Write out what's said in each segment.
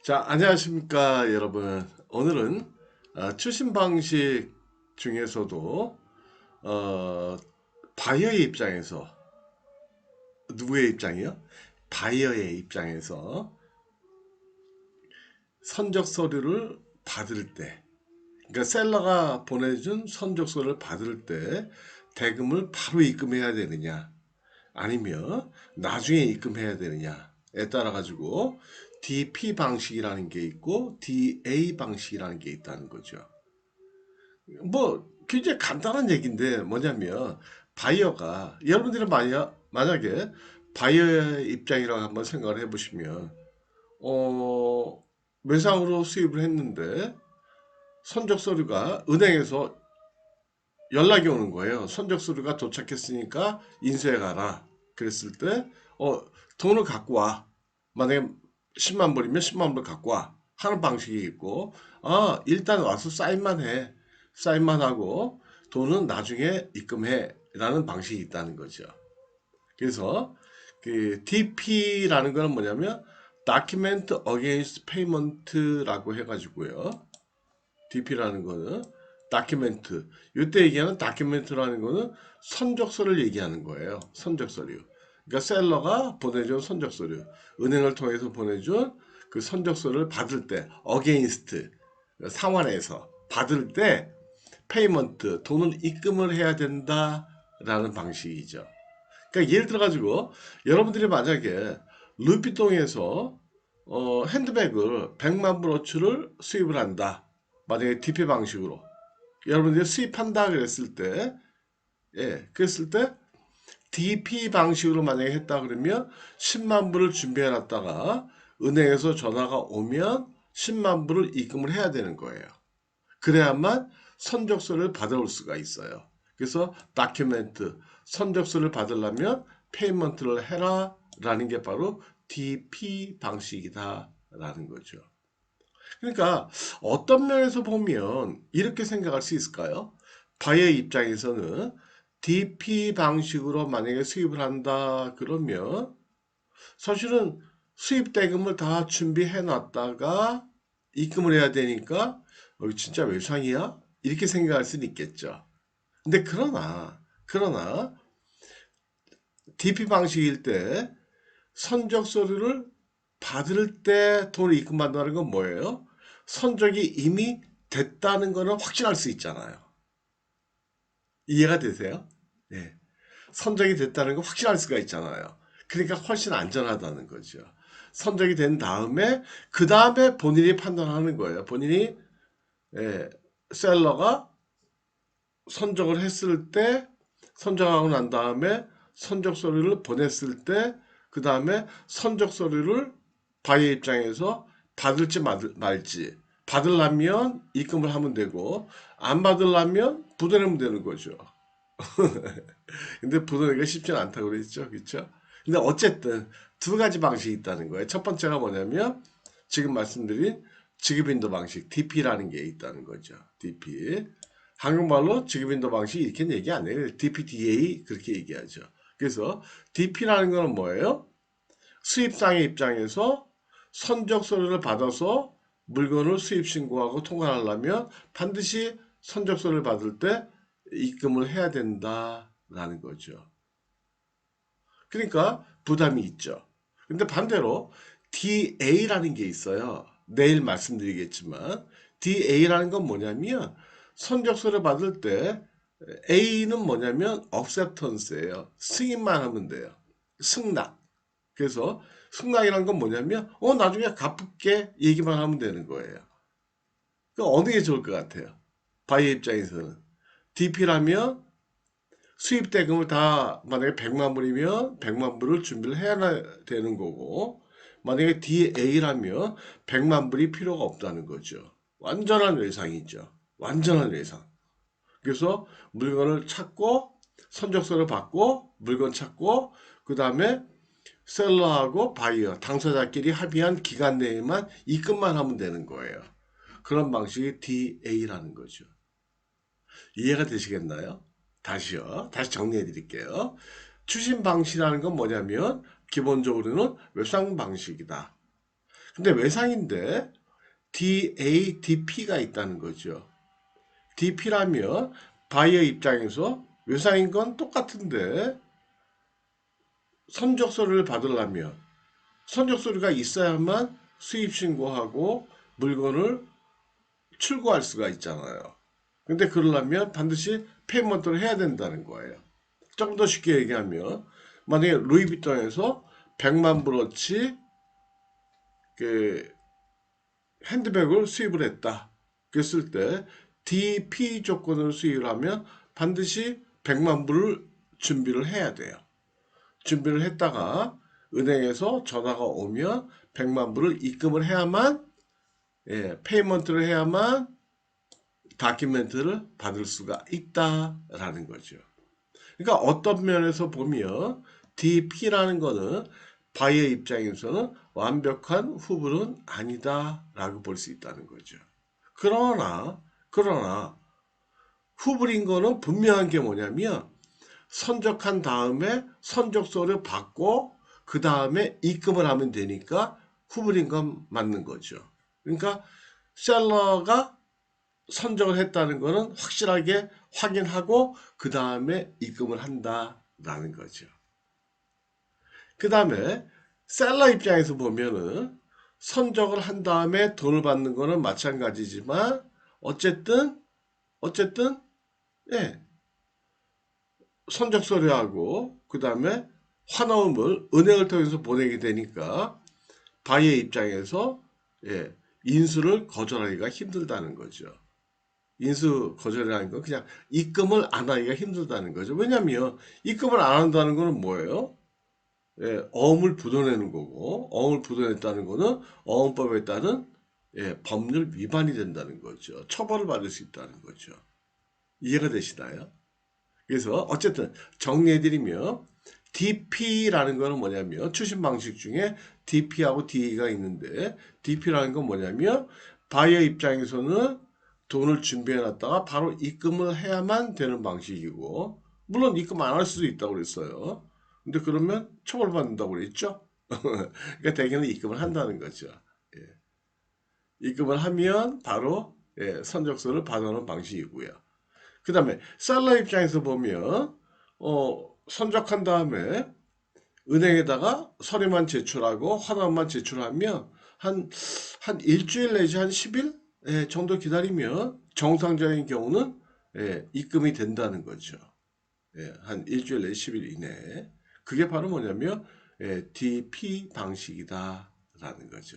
자, 안녕하십니까, 여러분. 오늘은 추신 방식 중에서도 어, 바이어의 입장에서 누구의 입장이요? 바이어의 입장에서 선적 서류를 받을 때, 그러니까 셀러가 보내준 선적 서류를 받을 때 대금을 바로 입금해야 되느냐, 아니면 나중에 입금해야 되느냐에 따라 가지고 DP 방식이라는 게 있고 DA 방식이라는 게 있다는 거죠. 뭐 굉장히 간단한 얘기인데 뭐냐면 바이어가 여러분들이 만약에 바이어의 입장이라고 한번 생각을 해보시면 어 외상으로 수입을 했는데 선적 서류가 은행에서 연락이 오는 거예요. 선적 서류가 도착했으니까 인수해 가라. 그랬을 때 돈을 갖고 와. 만약에 10만 불이면 10만 불 갖고 와. 하는 방식이 있고 일단 와서 사인만 해. 사인만 하고 돈은 나중에 입금해. 라는 방식이 있다는 거죠. 그래서 그 DP라는 거는 뭐냐면 Document Against Payment라고 해가지고요. DP라는 거는 다큐멘트. 이때 얘기하는 다큐멘트라는 거는 선적서를 얘기하는 거예요. 선적서류. 그러니까 셀러가 보내준 선적서류. 은행을 통해서 보내준 그 선적서를 받을 때 against 상환해서 받을 때 페이먼트 돈을 입금을 해야 된다라는 방식이죠. 그러니까 예를 들어 가지고 여러분들이 만약에 루피통에서 핸드백을 100만 불어치를 수입을 한다. 만약에 DP 방식으로 여러분들이 수입한다 그랬을 때, 그랬을 때 DP 방식으로 만약에 했다 그러면 10만 불을 준비해 놨다가 은행에서 전화가 오면 10만 불을 입금을 해야 되는 거예요. 그래야만 선적서를 받아올 수가 있어요. 그래서 다큐멘트 선적서를 받으려면 페이먼트를 해라 라는 게 바로 DP 방식이다라는 거죠. 그러니까 어떤 면에서 보면 이렇게 생각할 수 있을까요? 바이어 입장에서는 DP 방식으로 만약에 수입을 한다 그러면 사실은 수입 대금을 다 준비해 놨다가 입금을 해야 되니까 진짜 외상이야? 이렇게 생각할 수는 있겠죠. 근데 그러나 DP 방식일 때 선적 서류를 받을 때 돈을 입금한다는 건 뭐예요? 선적이 이미 됐다는 거는 확신할 수 있잖아요. 이해가 되세요? 네. 선적이 됐다는 거 확신할 수가 있잖아요. 그러니까 훨씬 안전하다는 거죠. 선적이 된 다음에 그 다음에 본인이 판단하는 거예요. 본인이 예, 셀러가 선적을 했을 때 선적하고 난 다음에 선적 서류를 보냈을 때 그 다음에 선적 서류를 바이어 입장에서 받을지 말지 받으려면 입금을 하면 되고 안 받으려면 부도내면 되는 거죠. 근데 부도내기가 쉽지는 않다고 그랬죠. 그렇죠? 근데 어쨌든 두 가지 방식이 있다는 거예요. 첫 번째가 뭐냐면 지금 말씀드린 지급인도 방식 DP라는 게 있다는 거죠. DP. 한국말로 지급인도 방식 이렇게 얘기 안 해요. DPDA 그렇게 얘기하죠. 그래서 DP라는 거는 뭐예요? 수입상의 입장에서 선적 서류를 받아서 물건을 수입 신고하고 통관하려면 반드시 선적 서류를 받을 때 입금을 해야 된다라는 거죠. 그러니까 부담이 있죠. 근데 반대로 DA라는 게 있어요. 내일 말씀드리겠지만 DA라는 건 뭐냐면 선적서를 받을 때 A는 뭐냐면 acceptance예요. 승인만 하면 돼요. 승낙. 그래서 승낙이라는 건 뭐냐면 나중에 갚을게 얘기만 하면 되는 거예요. 그 어느 게 좋을 것 같아요? 바이오 입장에서는 DP라면 수입 대금을 다 만약에 100만 불이면 100만 불을 준비를 해야 되는 거고 만약에 DA라면 100만 불이 필요가 없다는 거죠. 완전한 외상이죠. 완전한 외상. 그래서 물건을 찾고 선적서를 받고 물건 찾고 그 다음에 셀러하고 바이어 당사자끼리 합의한 기간 내에만 입금만 하면 되는 거예요. 그런 방식이 DA라는 거죠. 이해가 되시겠나요? 다시요. 다시 정리해 드릴게요. 추신 방식이라는 건 뭐냐면 기본적으로는 웹상 방식이다. 근데 외상인데 DA, DP가 있다는 거죠. DP라면 바이어 입장에서 외상인 건 똑같은데 선적서를 받으려면 선적서류가 있어야만 수입 신고하고 물건을 출고할 수가 있잖아요. 근데 그러려면 반드시 페이먼트를 해야 된다는 거예요. 조금 더 쉽게 얘기하면 만약에 루이비통에서 100만 불어치 그 핸드백을 수입을 했다. 그랬을 때 DP 조건을 수입을 하면 반드시 100만 불을 준비를 해야 돼요. 준비를 했다가 은행에서 전화가 오면 100만 불을 입금을 해야만 페이먼트를 해야만 다큐멘트를 받을 수가 있다라는 거죠. 그러니까 어떤 면에서 보면 DP라는 거는 바이어 입장에서는 완벽한 후불은 아니다라고 볼 수 있다는 거죠. 그러나 후불인 거는 분명한 게 뭐냐면 선적한 다음에 선적서를 받고 그 다음에 입금을 하면 되니까 후불인 건 맞는 거죠. 그러니까 셀러가 선적을 했다는 거는 확실하게 확인하고 그 다음에 입금을 한다라는 거죠. 그 다음에 셀러 입장에서 보면은 선적을 한 다음에 돈을 받는 거는 마찬가지지만 어쨌든 예, 선적 서류하고 그 다음에 환원을 은행을 통해서 보내게 되니까 바이어 입장에서 인수를 거절하기가 힘들다는 거죠. 인수 거절이라는 건 그냥 입금을 안 하기가 힘들다는 거죠. 왜냐하면 입금을 안 한다는 거는 뭐예요? 어음을 부도내는 거고 어음을 부도냈다는 거는 어음법에 따른 법률 위반이 된다는 거죠. 처벌을 받을 수 있다는 거죠. 이해가 되시나요? 그래서 어쨌든 정리해드리면 DP라는 거는 뭐냐면 추심 방식 중에 DP하고 DA가 있는데 DP라는 건 뭐냐면 바이어 입장에서는 돈을 준비해 놨다가 바로 입금을 해야만 되는 방식이고 물론 입금 안 할 수도 있다고 그랬어요. 근데 그러면 처벌받는다고 그랬죠. 그러니까 대개는 입금을 한다는 거죠. 예. 입금을 하면 바로 선적서를 받아오는 방식이고요. 그 다음에 셀러 입장에서 보면 선적한 다음에 은행에다가 서류만 제출하고 환원만 제출하면 한 일주일 내지 한 10일 정도 기다리면 정상적인 경우는 입금이 된다는 거죠. 한 일주일 내지 10일 이내에. 그게 바로 뭐냐면 DP 방식이다라는 거죠.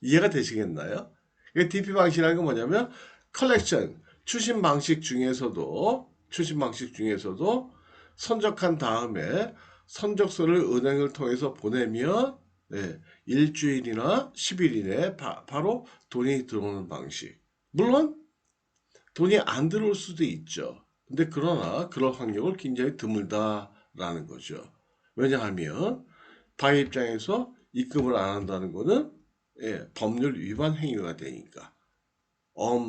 이해가 되시겠나요? DP 방식이라는 건 뭐냐면 컬렉션, 추심 방식 중에서도 선적한 다음에 선적서를 은행을 통해서 보내면 일주일이나 10일 이내에 바로 돈이 들어오는 방식. 물론 돈이 안 들어올 수도 있죠. 근데 그러나 그럴 확률은 굉장히 드물다라는 거죠. 왜냐하면 바이 입장에서 입금을 안 한다는 거는 법률 위반 행위가 되니까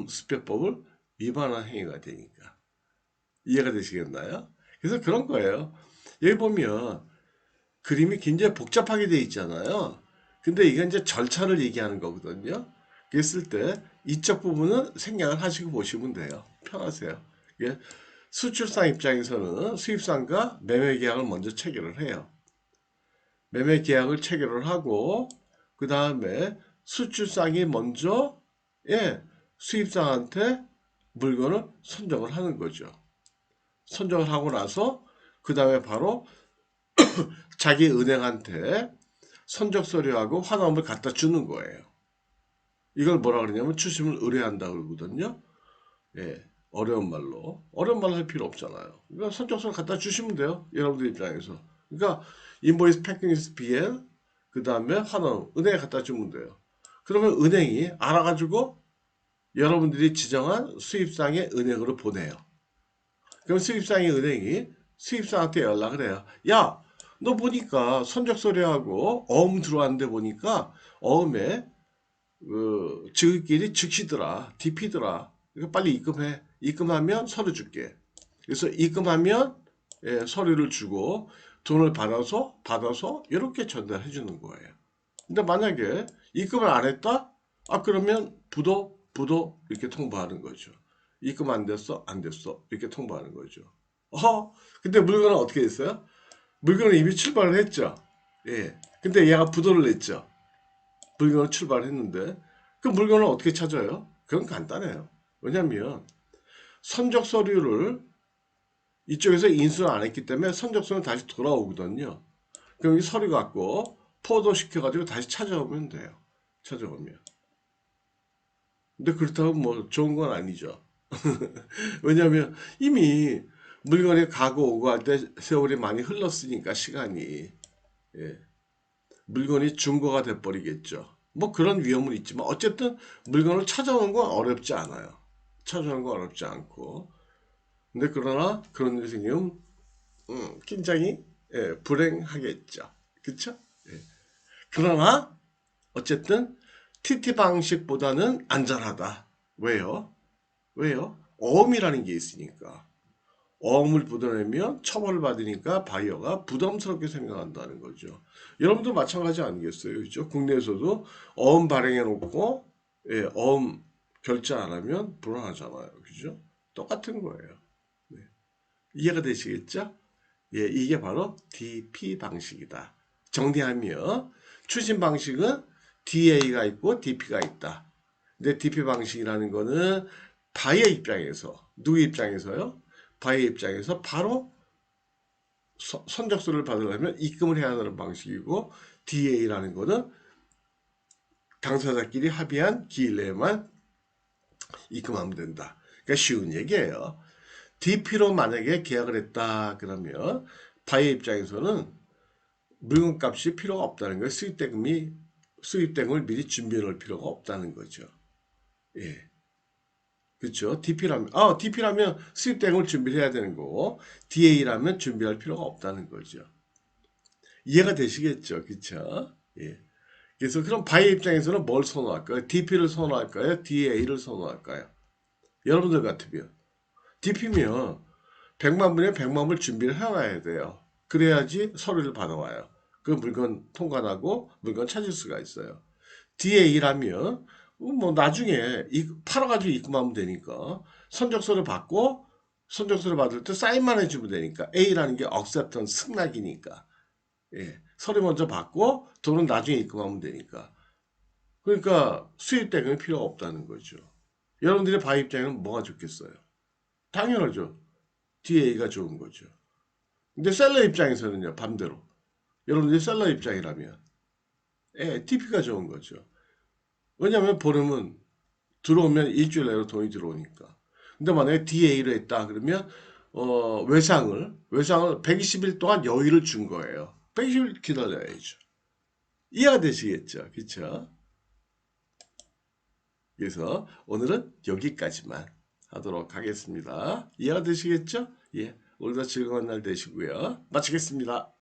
수표법을 위반한 행위가 되니까 이해가 되시겠나요? 그래서 그런 거예요. 여기 보면 그림이 굉장히 복잡하게 돼 있잖아요. 근데 이게 이제 절차를 얘기하는 거거든요. 그랬을 때 이쪽 부분은 생략을 하시고 보시면 돼요. 편하세요. 이게 수출상 입장에서는 수입상과 매매 계약을 먼저 체결을 해요. 매매 계약을 체결을 하고 그 다음에 수출상이 먼저 수입상한테 물건을 선적을 하는 거죠. 선적을 하고 나서 그 다음에 바로 자기 은행한테 선적 서류하고 환원을 갖다 주는 거예요. 이걸 뭐라 그러냐면 추심을 의뢰한다 그러거든요. 어려운 말로. 어려운 말 할 필요 없잖아요. 그러니까 선적서를 갖다 주시면 돼요. 여러분들 입장에서. 그러니까 인보이스 패킹리스트 BL 그 다음에 환원 은행에 갖다 주면 돼요. 그러면 은행이 알아가지고 여러분들이 지정한 수입상의 은행으로 보내요. 그럼 수입상의 은행이 수입상한테 연락을 해요. 야, 너 보니까 선적 서류하고 어음 들어왔는데 보니까 어음에 지극끼리 즉시더라, DP더라. 이거 빨리 입금해. 입금하면 서류 줄게. 그래서 입금하면 서류를 주고 돈을 받아서 이렇게 전달해 주는 거예요. 근데 만약에 입금을 안 했다? 아, 그러면 부도 이렇게 통보하는 거죠. 입금 안 됐어? 안 됐어. 이렇게 통보하는 거죠. 근데 물건은 어떻게 됐어요? 물건은 이미 출발을 했죠. 예. 근데 얘가 부도를 냈죠. 물건을 출발했는데 그 물건을 어떻게 찾아요? 그건 간단해요. 왜냐하면 선적 서류를 이쪽에서 인수를 안 했기 때문에 선적서는 다시 돌아오거든요. 그럼 이 서류 갖고 포도시켜가지고 다시 찾아오면 돼요. 찾아오면. 근데 그렇다고 뭐 좋은 건 아니죠. 왜냐하면 이미 물건이 가고 오고 할 때 세월이 많이 흘렀으니까 시간이. 예. 물건이 중고가 돼버리겠죠. 뭐 그런 위험은 있지만 어쨌든 물건을 찾아오는 건 어렵지 않아요. 찾아오는 건 어렵지 않고. 근데 그러나 그런 일이 생기면 굉장히 불행하겠죠. 그쵸? 예. 그러나 어쨌든 TT 방식보다는 안전하다. 왜요? 왜요? 어음이라는 게 있으니까. 어음을 묻어내면 처벌을 받으니까 바이어가 부담스럽게 생각한다는 거죠. 여러분도 마찬가지 아니겠어요? 그죠? 국내에서도 어음 발행해 놓고 어음 결제 안 하면 불안하잖아요. 그죠? 똑같은 거예요. 네. 이해가 되시겠죠? 예, 이게 바로 DP 방식이다. 정리하면 추진 방식은 DA가 있고 DP가 있다. 근데 DP 방식이라는 거는 바이어 입장에서 누구 입장에서요? 바이어 입장에서 바로 선적서를 받으려면 입금을 해야 하는 방식이고 DA라는 거는 당사자끼리 합의한 기일 내에만 입금하면 된다. 그러니까 쉬운 얘기예요. DP로 만약에 계약을 했다 그러면 바이어 입장에서는 물건값이 필요가 없다는 거예요. 수입대금을 미리 준비해 놓을 필요가 없다는 거죠. 예. 그렇죠. DP라면 수입대금을 준비를 해야 되는 거고, DA라면 준비할 필요가 없다는 거죠. 이해가 되시겠죠? 그렇죠? 예. 그래서 그럼 바이어 입장에서는 뭘 선호할까요? DP를 선호할까요? DA를 선호할까요? 여러분들 같으면. DP면 100만 분에 100만 불 준비를 해놔야 돼요. 그래야지 서류를 받아와요. 그 물건 통관하고 물건 찾을 수가 있어요. DA라면 뭐 나중에 팔아가지고 입금하면 되니까 선적서를 받고 선적서를 받을 때 사인만 해주면 되니까 A라는 게 acceptance 승낙이니까 예. 서류 먼저 받고 돈은 나중에 입금하면 되니까 그러니까 수입 대금이 필요가 없다는 거죠. 여러분들의 바이 입장에는 뭐가 좋겠어요? 당연하죠. DA가 좋은 거죠. 근데 셀러 입장에서는요 반대로 여러분들이 셀러 입장이라면 TP가 좋은 거죠. 왜냐하면 보름은 들어오면 일주일 내로 돈이 들어오니까. 근데 만약에 DA를 했다 그러면 외상을 120일 동안 여유를 준 거예요. 120일 기다려야죠. 이해가 되시겠죠? 그렇죠? 그래서 오늘은 여기까지만 하도록 하겠습니다. 이해가 되시겠죠? 예. 오늘도 즐거운 날 되시고요. 마치겠습니다.